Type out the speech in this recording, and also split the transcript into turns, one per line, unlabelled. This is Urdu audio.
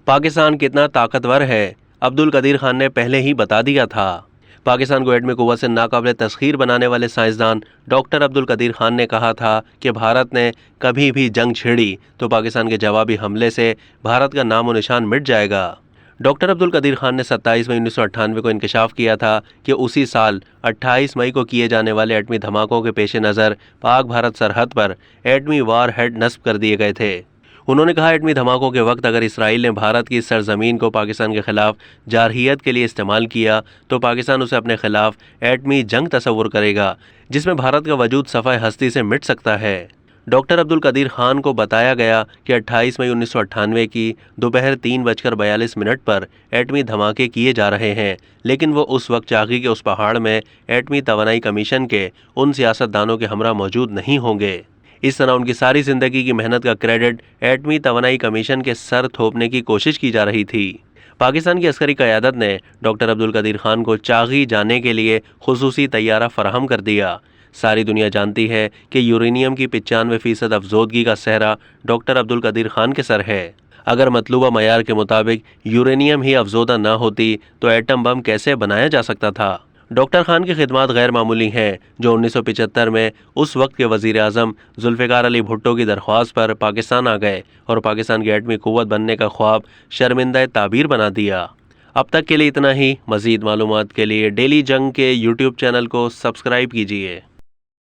پاکستان کتنا طاقتور ہے، عبد القدیر خان نے پہلے ہی بتا دیا تھا۔ پاکستان کو ایٹمی قوت سے ناقابل تسخیر بنانے والے سائنسدان ڈاکٹر عبد القدیر خان نے کہا تھا کہ بھارت نے کبھی بھی جنگ چھیڑی تو پاکستان کے جوابی حملے سے بھارت کا نام و نشان مٹ جائے گا۔ ڈاکٹر عبد القدیر خان نے 27 مئی 1998 کو انکشاف کیا تھا کہ اسی سال 28 مئی کو کیے جانے والے ایٹمی دھماکوں کے پیش نظر پاک بھارت سرحد پر ایٹمی وار ہیڈ نصب کر دیے گئے تھے۔ انہوں نے کہا ایٹمی دھماکوں کے وقت اگر اسرائیل نے بھارت کی سرزمین کو پاکستان کے خلاف جارحیت کے لیے استعمال کیا تو پاکستان اسے اپنے خلاف ایٹمی جنگ تصور کرے گا جس میں بھارت کا وجود صفحہ ہستی سے مٹ سکتا ہے۔ ڈاکٹر عبد القدیر خان کو بتایا گیا کہ 28 مئی 1998 کی دوپہر 3:42 پر ایٹمی دھماکے کیے جا رہے ہیں، لیکن وہ اس وقت چاغی کے اس پہاڑ میں ایٹمی توانائی کمیشن کے ان سیاستدانوں کے ہمراہ موجود نہیں ہوں گے۔ اس طرح ان کی ساری زندگی کی محنت کا کریڈٹ ایٹمی توانائی کمیشن کے سر تھوپنے کی کوشش کی جا رہی تھی۔ پاکستان کی عسکری قیادت نے ڈاکٹر عبد القدیر خان کو چاغی جانے کے لیے خصوصی طیارہ فراہم کر دیا۔ ساری دنیا جانتی ہے کہ یورینیم کی 95% افزودگی کا سہرا ڈاکٹر عبد القدیر خان کے سر ہے۔ اگر مطلوبہ معیار کے مطابق یورینیم ہی افزودہ نہ ہوتی تو ایٹم بم کیسے بنایا جا سکتا تھا؟ ڈاکٹر خان کی خدمات غیر معمولی ہیں، جو 1975 میں اس وقت کے وزیر اعظم ذوالفقار علی بھٹو کی درخواست پر پاکستان آ گئے اور پاکستان کی ایٹمی قوت بننے کا خواب شرمندہ تعبیر بنا دیا۔ اب تک کے لیے اتنا ہی۔ مزید معلومات کے لیے ڈیلی جنگ کے یوٹیوب چینل کو سبسکرائب کیجیے۔